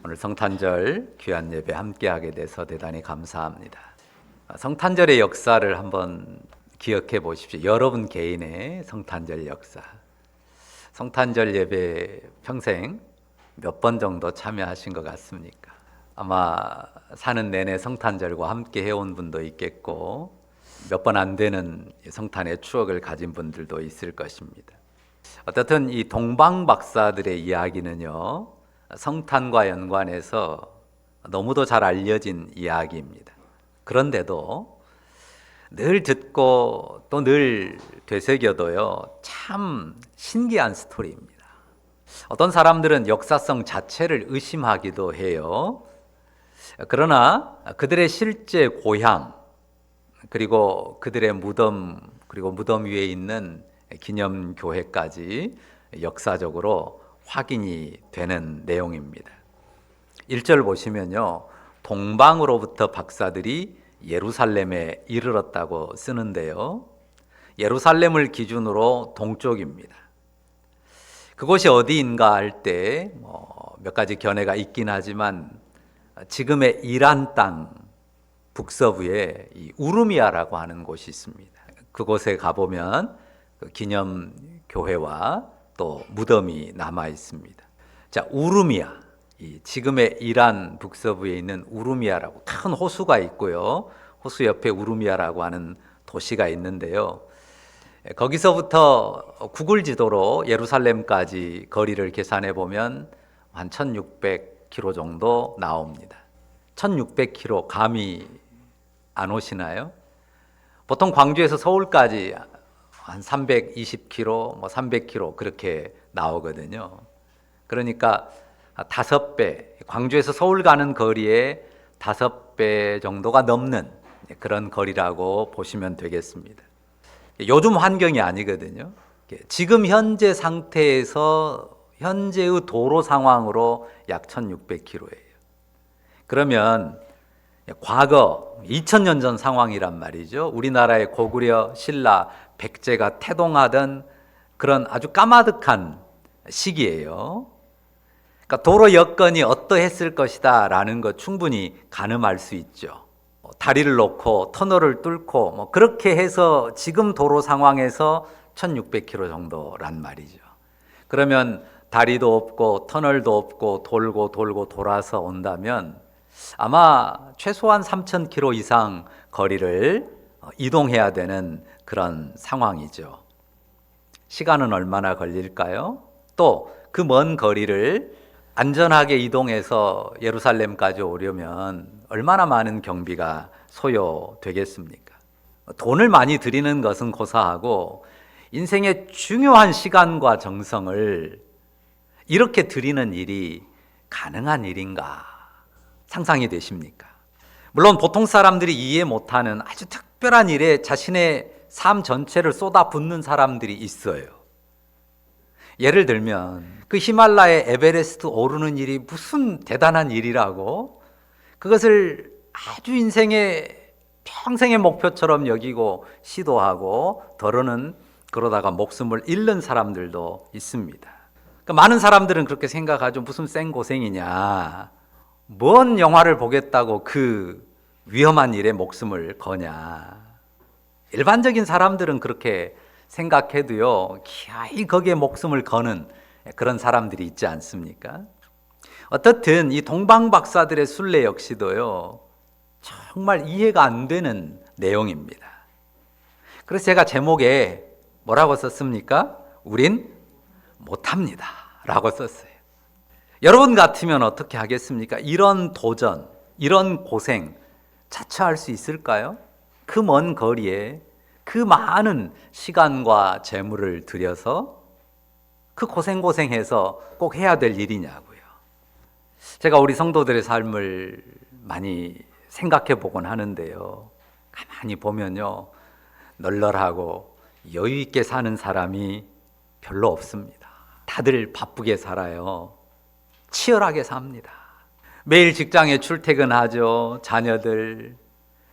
오늘 성탄절 귀한 예배 함께하게 돼서 대단히 감사합니다. 성탄절의 역사를 한번 기억해 보십시오. 여러분 개인의 성탄절 역사. 성탄절 예배 평생 몇 번 정도 참여하신 것 같습니까? 아마 사는 내내 성탄절과 함께 해온 분도 있겠고 몇 번 안 되는 성탄의 추억을 가진 분들도 있을 것입니다. 어떻든 이 동방 박사들의 이야기는요, 성탄과 연관해서 너무도 잘 알려진 이야기입니다. 그런데도 늘 듣고 또 늘 되새겨도요, 참 신기한 스토리입니다. 어떤 사람들은 역사성 자체를 의심하기도 해요. 그러나 그들의 실제 고향, 그리고 그들의 무덤, 그리고 무덤 위에 있는 기념교회까지 역사적으로 확인이 되는 내용입니다. 1절 보시면요, 동방으로부터 박사들이 예루살렘에 이르렀다고 쓰는데요, 예루살렘을 기준으로 동쪽입니다. 그곳이 어디인가 할 때 몇 가지 견해가 있긴 하지만 지금의 이란 땅 북서부에 이 우르미아라고 하는 곳이 있습니다. 그곳에 가보면 그 기념교회와 또 무덤이 남아 있습니다. 자, 우르미아, 이 지금의 이란 북서부에 있는 우르미아라고 큰 호수가 있고요. 호수 옆에 우르미아라고 하는 도시가 있는데요. 거기서부터 구글 지도로 예루살렘까지 거리를 계산해 보면 한 1600km 정도 나옵니다. 1600km 감이 안 오시나요? 보통 광주에서 서울까지 한 320km, 300km 그렇게 나오거든요. 그러니까 5배, 광주에서 서울 가는 거리에 5배 정도가 넘는 그런 거리라고 보시면 되겠습니다. 요즘 환경이 아니거든요. 지금 현재 상태에서 현재의 도로 상황으로 약 1600km예요. 그러면 과거 2000년 전 상황이란 말이죠. 우리나라의 고구려, 신라, 백제가 태동하던 그런 아주 까마득한 시기예요. 그러니까 도로 여건이 어떠했을 것이다 라는 것 충분히 가늠할 수 있죠. 다리를 놓고 터널을 뚫고 그렇게 해서 지금 도로 상황에서 1600km 정도란 말이죠. 그러면 다리도 없고 터널도 없고 돌고 돌아서 온다면 아마 최소한 3000km 이상 거리를 이동해야 되는 그런 상황이죠. 시간은 얼마나 걸릴까요? 또 그 먼 거리를 안전하게 이동해서 예루살렘까지 오려면 얼마나 많은 경비가 소요되겠습니까? 돈을 많이 들이는 것은 고사하고 인생의 중요한 시간과 정성을 이렇게 들이는 일이 가능한 일인가 상상이 되십니까? 물론 보통 사람들이 이해 못하는 아주 특별한 일에 자신의 삶 전체를 쏟아붓는 사람들이 있어요. 예를 들면 그 히말라야 에베레스트 오르는 일이 무슨 대단한 일이라고 그것을 아주 인생의 평생의 목표처럼 여기고 시도하고 더러는 그러다가 목숨을 잃는 사람들도 있습니다. 그러니까 많은 사람들은 그렇게 생각하죠. 무슨 생고생이냐, 뭔 영화를 보겠다고 그 위험한 일에 목숨을 거냐. 일반적인 사람들은 그렇게 생각해도요, 기어이 거기에 목숨을 거는 그런 사람들이 있지 않습니까? 어떻든 이 동방 박사들의 순례 역시도요, 정말 이해가 안 되는 내용입니다. 그래서 제가 제목에 뭐라고 썼습니까? 우린 못합니다 라고 썼어요. 여러분 같으면 어떻게 하겠습니까? 이런 도전, 이런 고생 자처할 수 있을까요? 그 먼 거리에 그 많은 시간과 재물을 들여서 그 고생해서 꼭 해야 될 일이냐고요. 제가 우리 성도들의 삶을 많이 생각해 보곤 하는데요, 가만히 보면요, 널널하고 여유 있게 사는 사람이 별로 없습니다. 다들 바쁘게 살아요. 치열하게 삽니다. 매일 직장에 출퇴근하죠. 자녀들,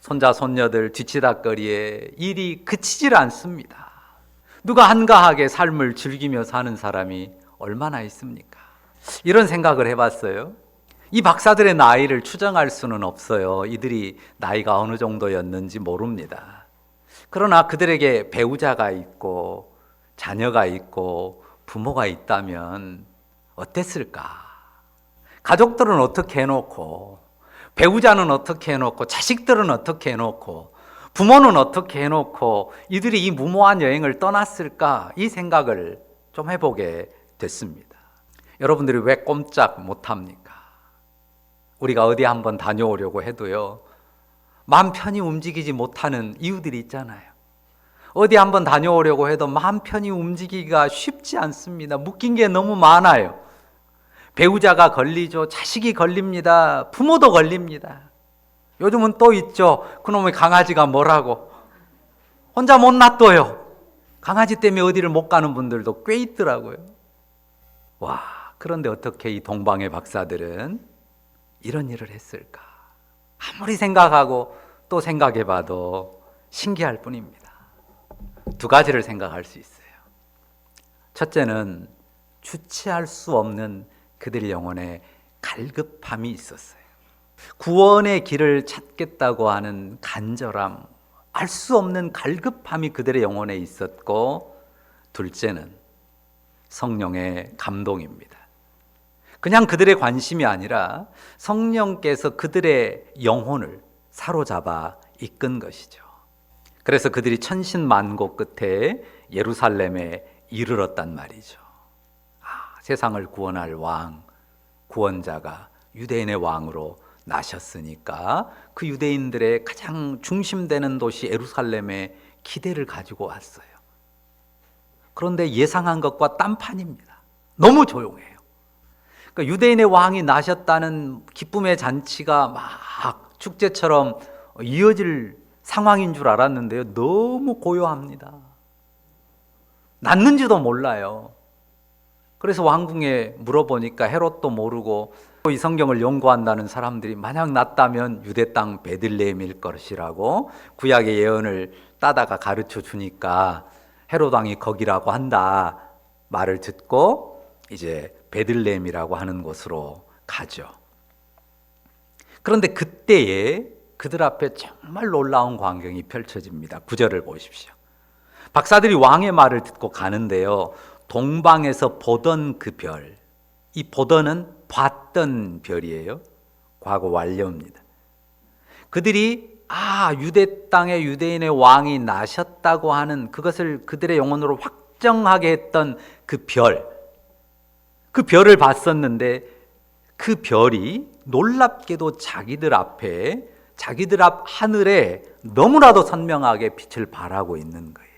손자 손녀들 뒤치다거리에 일이 그치질 않습니다. 누가 한가하게 삶을 즐기며 사는 사람이 얼마나 있습니까? 이런 생각을 해봤어요. 이 박사들의 나이를 추정할 수는 없어요. 이들이 나이가 어느 정도였는지 모릅니다. 그러나 그들에게 배우자가 있고 자녀가 있고 부모가 있다면 어땠을까? 가족들은 어떻게 해놓고, 배우자는 어떻게 해놓고, 자식들은 어떻게 해놓고, 부모는 어떻게 해놓고 이들이 이 무모한 여행을 떠났을까? 이 생각을 좀 해보게 됐습니다. 여러분들이 왜 꼼짝 못합니까? 우리가 어디 한번 다녀오려고 해도요, 마음 편히 움직이지 못하는 이유들이 있잖아요. 어디 한번 다녀오려고 해도 마음 편히 움직이기가 쉽지 않습니다. 묶인 게 너무 많아요. 배우자가 걸리죠. 자식이 걸립니다. 부모도 걸립니다. 요즘은 또 있죠. 그놈의 강아지가 뭐라고. 혼자 못 놔둬요. 강아지 때문에 어디를 못 가는 분들도 꽤 있더라고요. 와, 그런데 어떻게 이 동방의 박사들은 이런 일을 했을까? 아무리 생각하고 또 생각해봐도 신기할 뿐입니다. 두 가지를 생각할 수 있어요. 첫째는 주체할 수 없는 그들 영혼에 갈급함이 있었어요. 구원의 길을 찾겠다고 하는 간절함, 알 수 없는 갈급함이 그들의 영혼에 있었고, 둘째는 성령의 감동입니다. 그냥 그들의 관심이 아니라 성령께서 그들의 영혼을 사로잡아 이끈 것이죠. 그래서 그들이 천신만고 끝에 예루살렘에 이르렀단 말이죠. 세상을 구원할 왕, 구원자가 유대인의 왕으로 나셨으니까 그 유대인들의 가장 중심되는 도시 예루살렘에 기대를 가지고 왔어요. 그런데 예상한 것과 딴판입니다. 너무 조용해요. 그러니까 유대인의 왕이 나셨다는 기쁨의 잔치가 막 축제처럼 이어질 상황인 줄 알았는데요, 너무 고요합니다. 났는지도 몰라요. 그래서 왕궁에 물어보니까 헤롯도 모르고, 이 성경을 연구한다는 사람들이 만약 났다면 유대 땅 베들레헴일 것이라고 구약의 예언을 따다가 가르쳐 주니까 헤롯 왕이 거기라고 한다 말을 듣고 이제 베들레헴이라고 하는 곳으로 가죠. 그런데 그때에 그들 앞에 정말 놀라운 광경이 펼쳐집니다. 9절을 보십시오. 박사들이 왕의 말을 듣고 가는데요, 동방에서 보던 그 별, 이 보던은 봤던 별이에요. 과거 완료입니다. 그들이 유대 땅에 유대인의 왕이 나셨다고 하는 그것을 그들의 영혼으로 확정하게 했던 그 별을 봤었는데, 그 별이 놀랍게도 자기들 앞에, 자기들 앞 하늘에 너무나도 선명하게 빛을 발하고 있는 거예요.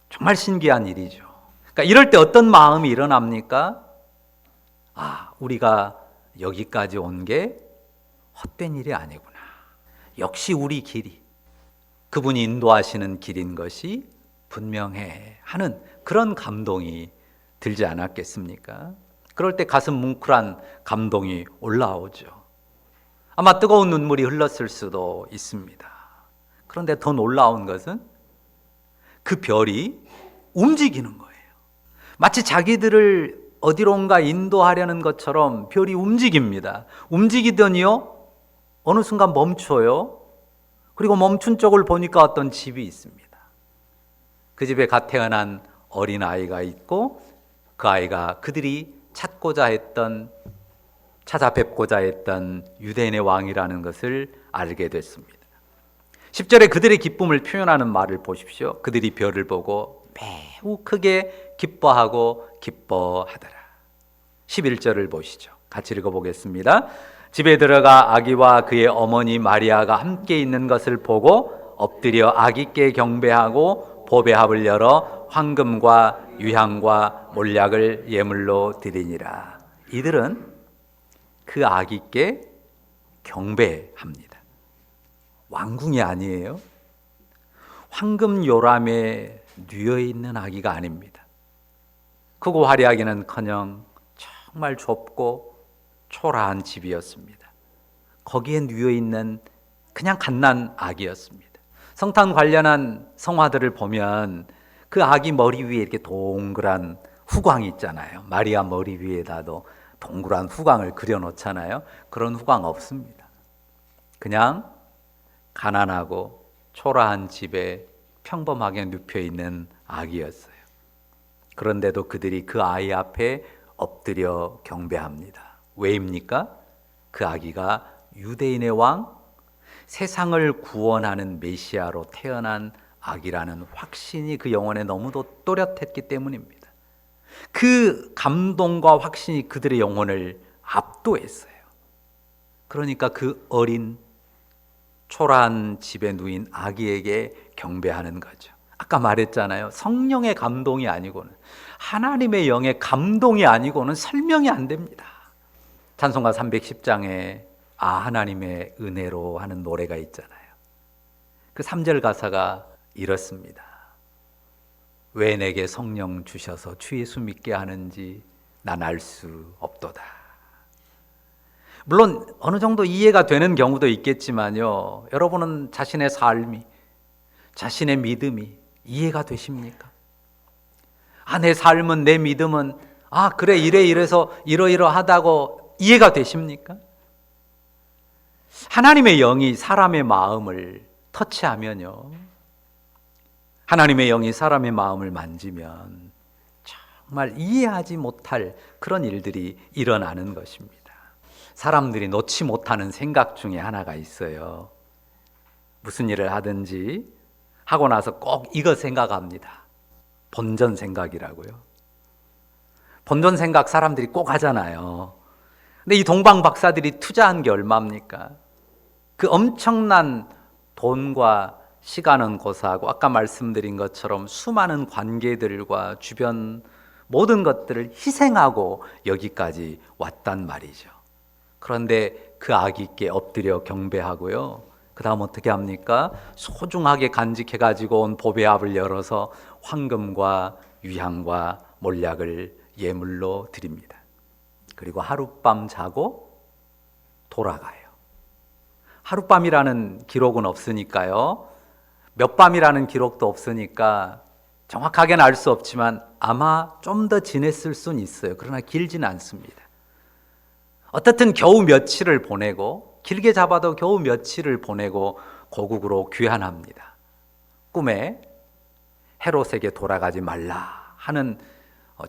정말 신기한 일이죠. 그러니까 이럴 때 어떤 마음이 일어납니까? 우리가 여기까지 온 게 헛된 일이 아니구나. 역시 우리 길이, 그분이 인도하시는 길인 것이 분명해 하는 그런 감동이 들지 않았겠습니까? 그럴 때 가슴 뭉클한 감동이 올라오죠. 아마 뜨거운 눈물이 흘렀을 수도 있습니다. 그런데 더 놀라운 것은 그 별이 움직이는 거예요. 마치 자기들을 어디론가 인도하려는 것처럼 별이 움직입니다. 움직이더니요, 어느 순간 멈춰요. 그리고 멈춘 쪽을 보니까 어떤 집이 있습니다. 그 집에 갓 태어난 어린 아이가 있고, 그 아이가 그들이 찾아뵙고자 했던 유대인의 왕이라는 것을 알게 됐습니다. 10절에 그들의 기쁨을 표현하는 말을 보십시오. 그들이 별을 보고 매우 크게 기뻐하고 기뻐하더라. 11절을 보시죠. 같이 읽어보겠습니다. 집에 들어가 아기와 그의 어머니 마리아가 함께 있는 것을 보고 엎드려 아기께 경배하고 보배합을 열어 황금과 유향과 몰약을 예물로 드리니라. 이들은 그 아기께 경배합니다. 왕궁이 아니에요. 황금 요람에 뉘어있는 아기가 아닙니다. 크고 화려하기는커녕 정말 좁고 초라한 집이었습니다. 거기에 뉘어있는 그냥 갓난 아기였습니다. 성탄 관련한 성화들을 보면 그 아기 머리 위에 이렇게 동그란 후광이 있잖아요. 마리아 머리 위에다도 동그란 후광을 그려놓잖아요. 그런 후광 없습니다. 그냥 가난하고 초라한 집에 평범하게 눕혀있는 아기였어요. 그런데도 그들이 그 아이 앞에 엎드려 경배합니다. 왜입니까? 그 아기가 유대인의 왕, 세상을 구원하는 메시아로 태어난 아기라는 확신이 그 영혼에 너무도 또렷했기 때문입니다. 그 감동과 확신이 그들의 영혼을 압도했어요. 그러니까 그 어린 초라한 집에 누인 아기에게 경배하는 거죠. 아까 말했잖아요. 성령의 감동이 아니고는, 하나님의 영의 감동이 아니고는 설명이 안 됩니다. 찬송가 310장에 하나님의 은혜로 하는 노래가 있잖아요. 그 3절 가사가 이렇습니다. 왜 내게 성령 주셔서 주 예수 믿게 하는지 난 알 수 없도다. 물론 어느 정도 이해가 되는 경우도 있겠지만요, 여러분은 자신의 삶이, 자신의 믿음이 이해가 되십니까? 내 삶은, 내 믿음은 그래 이래서 이러이러하다고 이해가 되십니까? 하나님의 영이 사람의 마음을 터치하면요, 하나님의 영이 사람의 마음을 만지면 정말 이해하지 못할 그런 일들이 일어나는 것입니다. 사람들이 놓지 못하는 생각 중에 하나가 있어요. 무슨 일을 하든지 하고 나서 꼭 이거 생각합니다. 본전 생각이라고요. 본전 생각 사람들이 꼭 하잖아요. 근데 이 동방 박사들이 투자한 게 얼마입니까? 그 엄청난 돈과 시간은 고사하고 아까 말씀드린 것처럼 수많은 관계들과 주변 모든 것들을 희생하고 여기까지 왔단 말이죠. 그런데 그 아기께 엎드려 경배하고요, 그 다음 어떻게 합니까? 소중하게 간직해가지고 온 보배압을 열어서 황금과 유향과 몰약을 예물로 드립니다. 그리고 하룻밤 자고 돌아가요. 하룻밤이라는 기록은 없으니까요, 몇 밤이라는 기록도 없으니까 정확하게는 알 수 없지만 아마 좀 더 지냈을 수는 있어요. 그러나 길지는 않습니다. 어떻든 겨우 며칠을 보내고, 길게 잡아도 겨우 며칠을 보내고 고국으로 귀환합니다. 꿈에 헤롯에게 돌아가지 말라 하는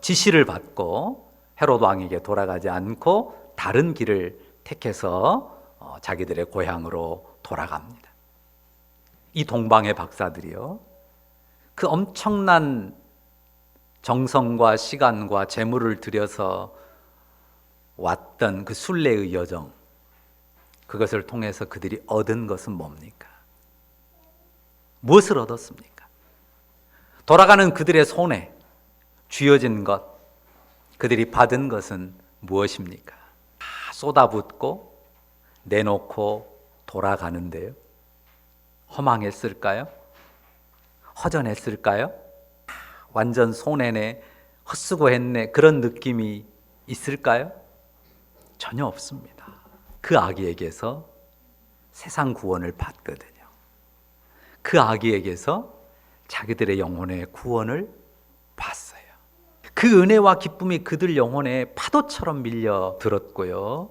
지시를 받고 헤롯 왕에게 돌아가지 않고 다른 길을 택해서 자기들의 고향으로 돌아갑니다. 이 동방의 박사들이요, 그 엄청난 정성과 시간과 재물을 들여서 왔던 그 순례의 여정, 그것을 통해서 그들이 얻은 것은 뭡니까? 무엇을 얻었습니까? 돌아가는 그들의 손에 쥐어진 것, 그들이 받은 것은 무엇입니까? 다 쏟아붓고 내놓고 돌아가는데요, 허망했을까요? 허전했을까요? 완전 손해네, 헛수고했네, 그런 느낌이 있을까요? 전혀 없습니다. 그 아기에게서 세상 구원을 받거든요. 그 아기에게서 자기들의 영혼의 구원을 받어요. 그 은혜와 기쁨이 그들 영혼에 파도처럼 밀려 들었고요,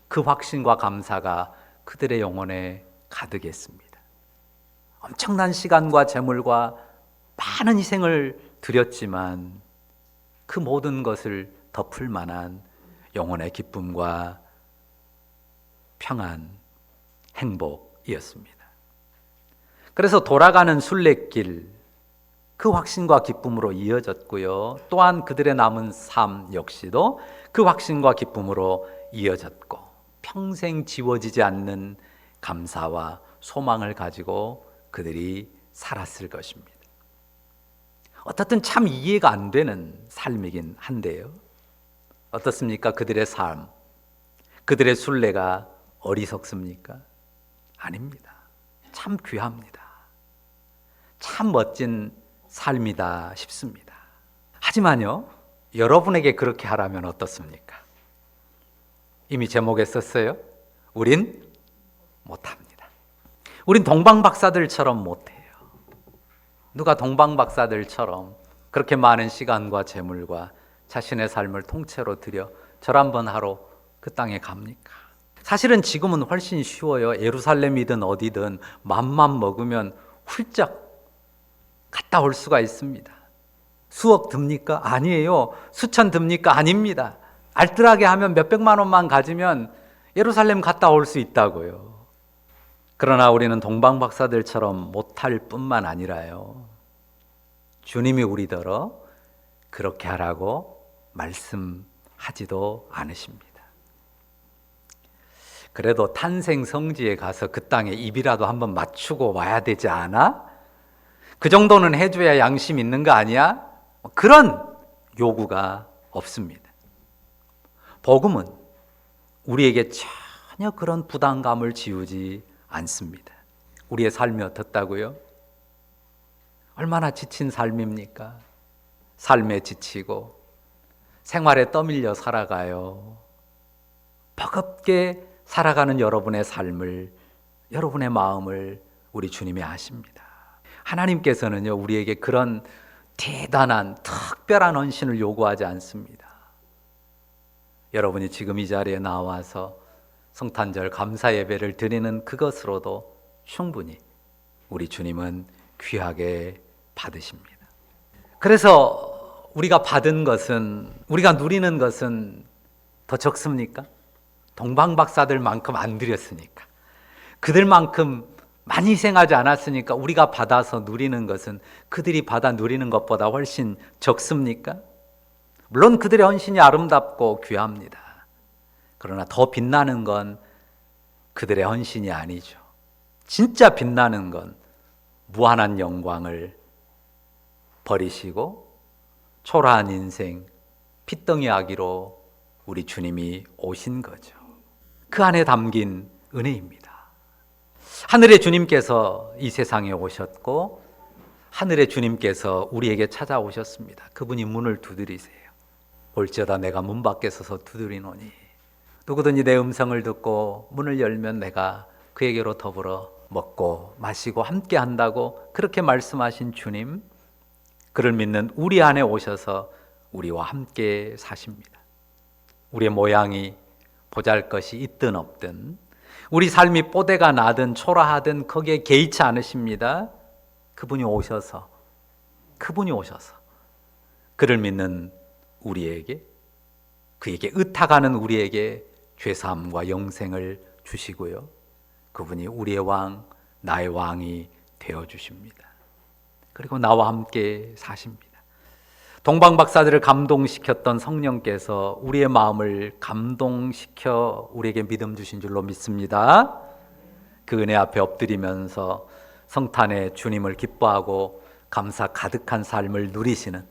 그 확신과 감사가 그들의 영혼에 가득했습니다. 엄청난 시간과 재물과 많은 희생을 드렸지만 그 모든 것을 덮을 만한 영혼의 기쁨과 평안, 행복이었습니다. 그래서 돌아가는 순례길, 그 확신과 기쁨으로 이어졌고요, 또한 그들의 남은 삶 역시도 그 확신과 기쁨으로 이어졌고, 평생 지워지지 않는 감사와 소망을 가지고 그들이 살았을 것입니다. 어떻든 참 이해가 안 되는 삶이긴 한데요, 어떻습니까? 그들의 삶, 그들의 순례가 어리석습니까? 아닙니다. 참 귀합니다. 참 멋진 삶이다 싶습니다. 하지만요, 여러분에게 그렇게 하라면 어떻습니까? 이미 제목에 썼어요. 우린 못합니다. 우린 동방박사들처럼 못해요. 누가 동방박사들처럼 그렇게 많은 시간과 재물과 자신의 삶을 통째로 들여 절 한번 하러 그 땅에 갑니까? 사실은 지금은 훨씬 쉬워요. 예루살렘이든 어디든 맘만 먹으면 훌쩍 갔다 올 수가 있습니다. 수억 듭니까? 아니에요. 수천 듭니까? 아닙니다. 알뜰하게 하면 몇백만 원만 가지면 예루살렘 갔다 올 수 있다고요. 그러나 우리는 동방박사들처럼 못할 뿐만 아니라요, 주님이 우리더러 그렇게 하라고 말씀하지도 않으십니다. 그래도 탄생 성지에 가서 그 땅에 입이라도 한번 맞추고 와야 되지 않아? 그 정도는 해줘야 양심 있는 거 아니야? 그런 요구가 없습니다. 복음은 우리에게 전혀 그런 부담감을 지우지 않습니다. 우리의 삶이 어떻다고요? 얼마나 지친 삶입니까? 삶에 지치고 생활에 떠밀려 살아가요. 버겁게 살아가는 여러분의 삶을, 여러분의 마음을 우리 주님이 아십니다. 하나님께서는요, 우리에게 그런 대단한 특별한 헌신을 요구하지 않습니다. 여러분이 지금 이 자리에 나와서 성탄절 감사 예배를 드리는 그것으로도 충분히 우리 주님은 귀하게 받으십니다. 그래서 우리가 받은 것은, 우리가 누리는 것은 더 적습니까? 동방박사들만큼 안 드렸으니까, 그들만큼 많이 희생하지 않았으니까 우리가 받아서 누리는 것은 그들이 받아 누리는 것보다 훨씬 적습니까? 물론 그들의 헌신이 아름답고 귀합니다. 그러나 더 빛나는 건 그들의 헌신이 아니죠. 진짜 빛나는 건 무한한 영광을 버리시고 초라한 인생, 핏덩이 아기로 우리 주님이 오신 거죠. 그 안에 담긴 은혜입니다. 하늘의 주님께서 이 세상에 오셨고 하늘의 주님께서 우리에게 찾아오셨습니다. 그분이 문을 두드리세요. 볼지어다 내가 문 밖에 서서 두드리노니 누구든지 내 음성을 듣고 문을 열면 내가 그에게로 더불어 먹고 마시고 함께 한다고 그렇게 말씀하신 주님, 그를 믿는 우리 안에 오셔서 우리와 함께 사십니다. 우리의 모양이 보잘것이 있든 없든, 우리 삶이 뽀대가 나든 초라하든 거기에 개의치 않으십니다. 그분이 오셔서 그를 믿는 우리에게, 그에게 의탁하는 우리에게 죄사함과 영생을 주시고요, 그분이 우리의 왕, 나의 왕이 되어주십니다. 그리고 나와 함께 사십니다. 동방박사들을 감동시켰던 성령께서 우리의 마음을 감동시켜 우리에게 믿음 주신 줄로 믿습니다. 그 은혜 앞에 엎드리면서 성탄의 주님을 기뻐하고 감사 가득한 삶을 누리시는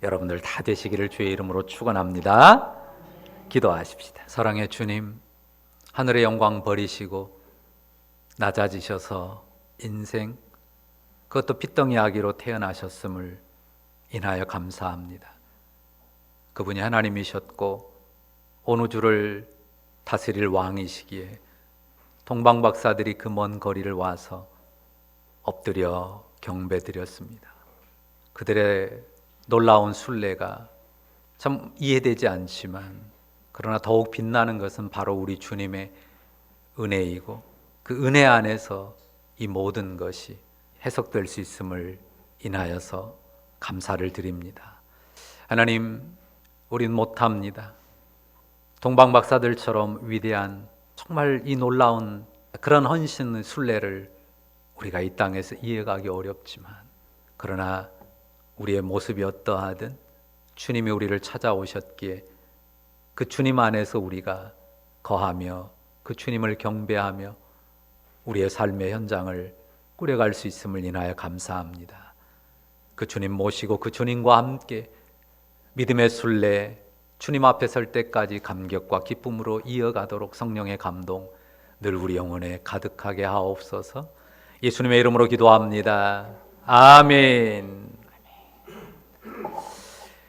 여러분들 다 되시기를 주의 이름으로 축원합니다. 기도하십시다. 사랑의 주님, 하늘의 영광 버리시고 낮아지셔서 인생, 그것도 핏덩이 아기로 태어나셨음을 인하여 감사합니다. 그분이 하나님이셨고 온 우주를 다스릴 왕이시기에 동방박사들이 그 먼 거리를 와서 엎드려 경배드렸습니다. 그들의 놀라운 순례가 참 이해되지 않지만, 그러나 더욱 빛나는 것은 바로 우리 주님의 은혜이고 그 은혜 안에서 이 모든 것이 해석될 수 있음을 인하여서 감사를 드립니다. 하나님, 우린 못합니다. 동방박사들처럼 위대한, 정말 이 놀라운 그런 헌신의 순례를 우리가 이 땅에서 이해가기 어렵지만, 그러나 우리의 모습이 어떠하든 주님이 우리를 찾아오셨기에 그 주님 안에서 우리가 거하며 그 주님을 경배하며 우리의 삶의 현장을 꾸려갈 수 있음을 인하여 감사합니다. 그 주님 모시고 그 주님과 함께 믿음의 순례, 주님 앞에 설 때까지 감격과 기쁨으로 이어가도록 성령의 감동 늘 우리 영혼에 가득하게 하옵소서. 예수님의 이름으로 기도합니다. 아멘.